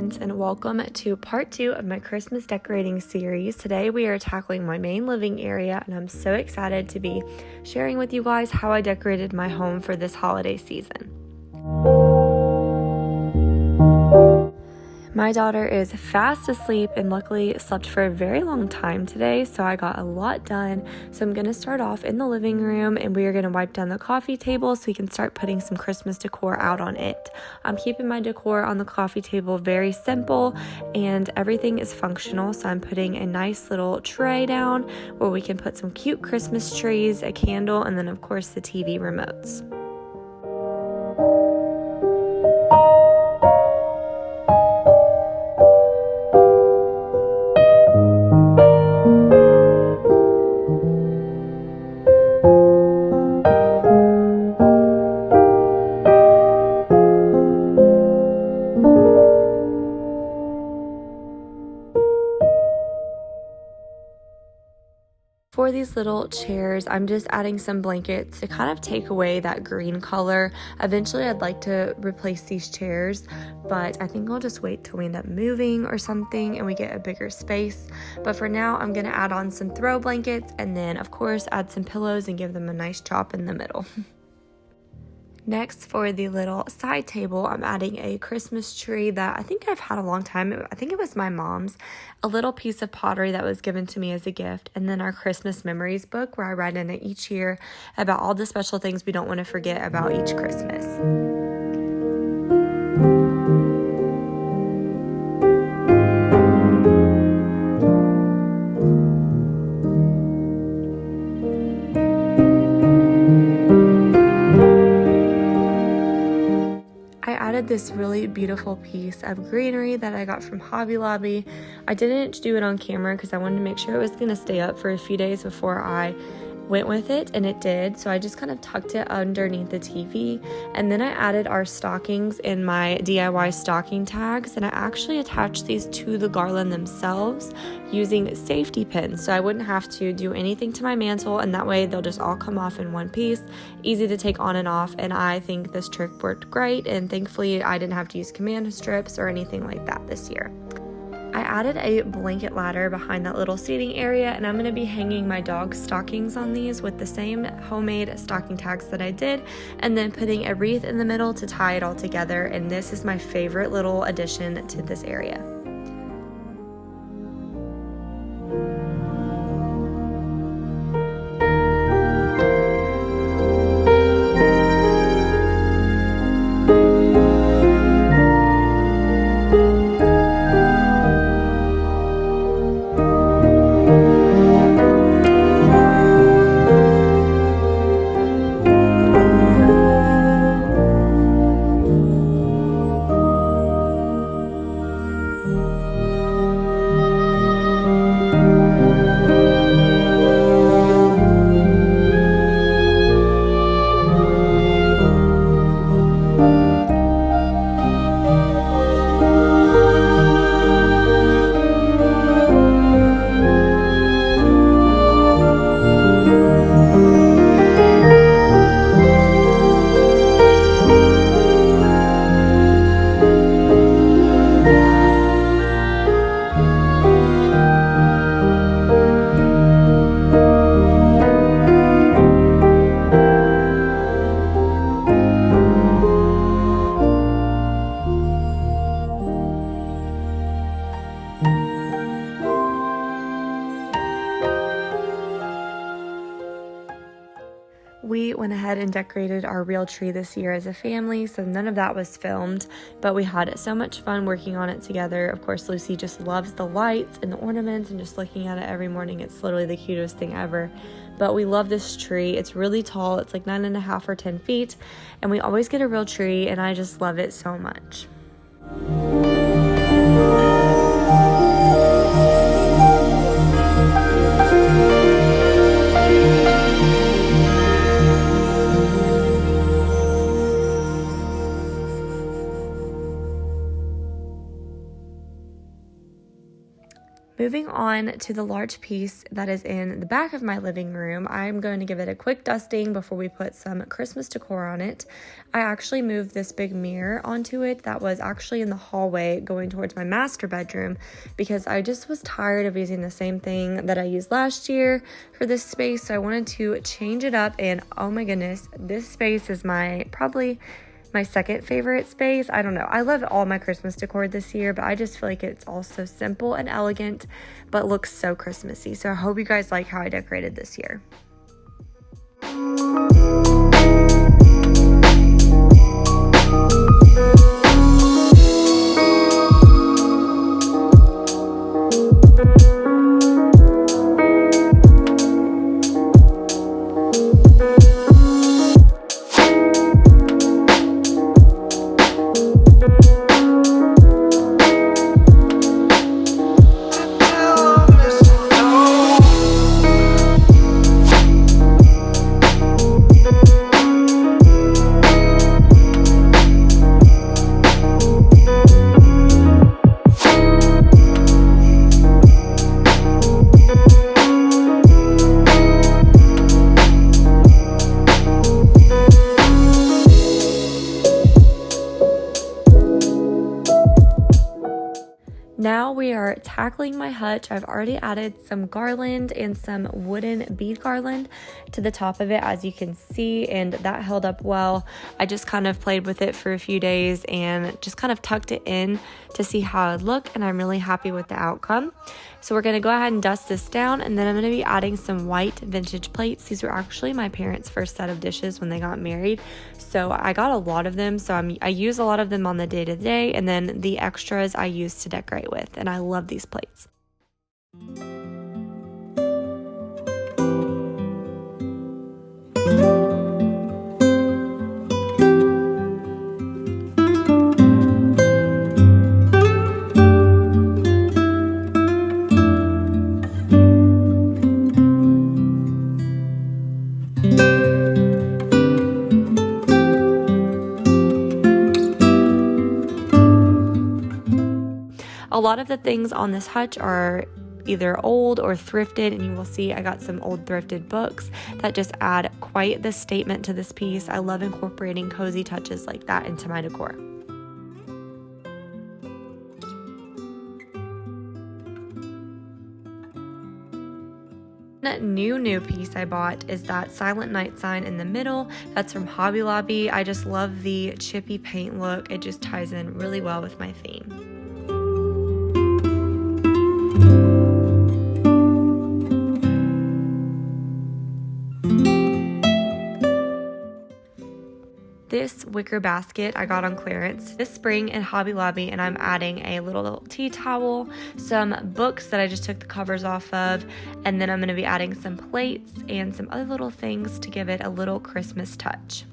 friends, and welcome to part 2 of my Christmas decorating series. Today we are tackling my main living area, and I'm so excited to be sharing with you guys how I decorated my home for this holiday season. My daughter is fast asleep and luckily slept for a very long time today, so I got a lot done. So I'm going to start off in the living room, and we are going to wipe down the coffee table so we can start putting some Christmas decor out on it. I'm keeping my decor on the coffee table very simple and everything is functional, so I'm putting a nice little tray down where we can put some cute Christmas trees, a candle, and then of course the TV remotes. For these little chairs, I'm just adding some blankets to kind of take away that green color. Eventually, I'd like to replace these chairs, but I think I'll just wait till we end up moving or something and we get a bigger space. But for now, I'm going to add on some throw blankets and then, of course, add some pillows and give them a nice chop in the middle. Next, for the little side table, I'm adding a Christmas tree that I think I've had a long time. I think it was my mom's, a little piece of pottery that was given to me as a gift, and then our Christmas memories book where I write in it each year about all the special things we don't want to forget about each Christmas. This really beautiful piece of greenery that I got from Hobby Lobby. I didn't do it on camera because I wanted to make sure it was going to stay up for a few days before I went with it, and it did. So I just kind of tucked it underneath the TV, and then I added our stockings in my DIY stocking tags, and I actually attached these to the garland themselves using safety pins, so I wouldn't have to do anything to my mantle, and that way they'll just all come off in one piece, easy to take on and off. And I think this trick worked great, and thankfully I didn't have to use command strips or anything like that this year. I added a blanket ladder behind that little seating area, and I'm going to be hanging my dog's stockings on these with the same homemade stocking tags that I did, and then putting a wreath in the middle to tie it all together. And this is my favorite little addition to this area. We went ahead and decorated our real tree this year as a family, so none of that was filmed, but we had so much fun working on it together. Of course, Lucy just loves the lights and the ornaments, and just looking at it every morning, it's literally the cutest thing ever. But we love this tree. It's really tall. It's like 9.5 or 10 feet, and we always get a real tree, and I just love it so much. Moving on to the large piece that is in the back of my living room, I'm going to give it a quick dusting before we put some Christmas decor on it. I actually moved this big mirror onto it that was actually in the hallway going towards my master bedroom because I just was tired of using the same thing that I used last year for this space. So I wanted to change it up, and oh my goodness, this space is probably my second favorite space. I don't know. I love all my Christmas decor this year, but I just feel like it's all so simple and elegant, but looks so Christmassy. So I hope you guys like how I decorated this year. Now we are tackling my hutch. I've already added some garland and some wooden bead garland to the top of it, as you can see, and that held up well. I just kind of played with it for a few days and just kind of tucked it in to see how it looked, and I'm really happy with the outcome. So we're going to go ahead and dust this down, and then I'm going to be adding some white vintage plates. These were actually my parents' first set of dishes when they got married, so I got a lot of them. So I use a lot of them on the day-to-day, and then the extras I use to decorate with, and I love these plates. A lot of the things on this hutch are either old or thrifted, and you will see I got some old thrifted books that just add quite the statement to this piece. I love incorporating cozy touches like that into my decor. New piece I bought is that Silent Night sign in the middle. That's from Hobby Lobby. I just love the chippy paint look. It just ties in really well with my theme. This wicker basket I got on clearance this spring in Hobby Lobby, and I'm adding a little tea towel, some books that I just took the covers off of, and then I'm going to be adding some plates and some other little things to give it a little Christmas touch.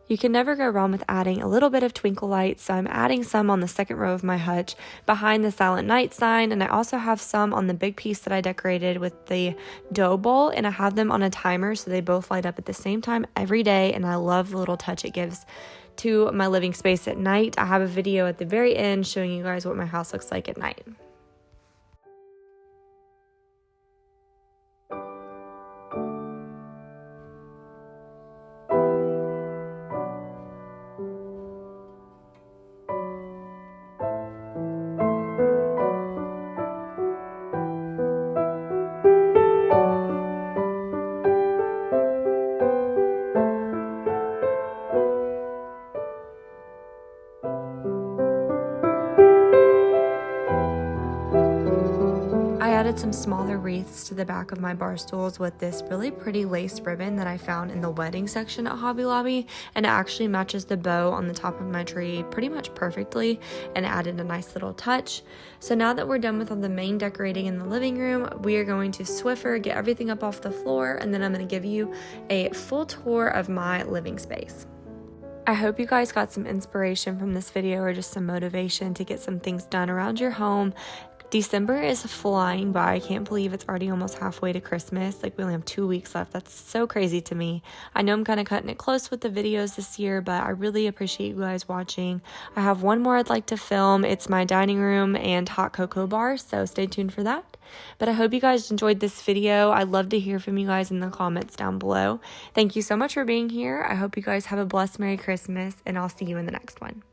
You can never go wrong with adding a little bit of Twinkle Lights, so I'm adding some on the second row of my hutch behind the Silent Night sign, and I also have some on the big piece that I decorated with the dough bowl, and I have them on a timer so they both light up at the same time every day, and I love the little touch it gives to my living space at night. I have a video at the very end showing you guys what my house looks like at night. I added some smaller wreaths to the back of my bar stools with this really pretty lace ribbon that I found in the wedding section at Hobby Lobby, and it actually matches the bow on the top of my tree pretty much perfectly and added a nice little touch. So now that we're done with all the main decorating in the living room, we are going to Swiffer, get everything up off the floor, and then I'm going to give you a full tour of my living space. I hope you guys got some inspiration from this video or just some motivation to get some things done around your home. December is flying by. I can't believe it's already almost halfway to Christmas. Like, we only have 2 weeks left. That's so crazy to me. I know I'm kind of cutting it close with the videos this year, but I really appreciate you guys watching. I have one more I'd like to film. It's my dining room and hot cocoa bar, so stay tuned for that. But I hope you guys enjoyed this video. I'd love to hear from you guys in the comments down below. Thank you so much for being here. I hope you guys have a blessed Merry Christmas, and I'll see you in the next one.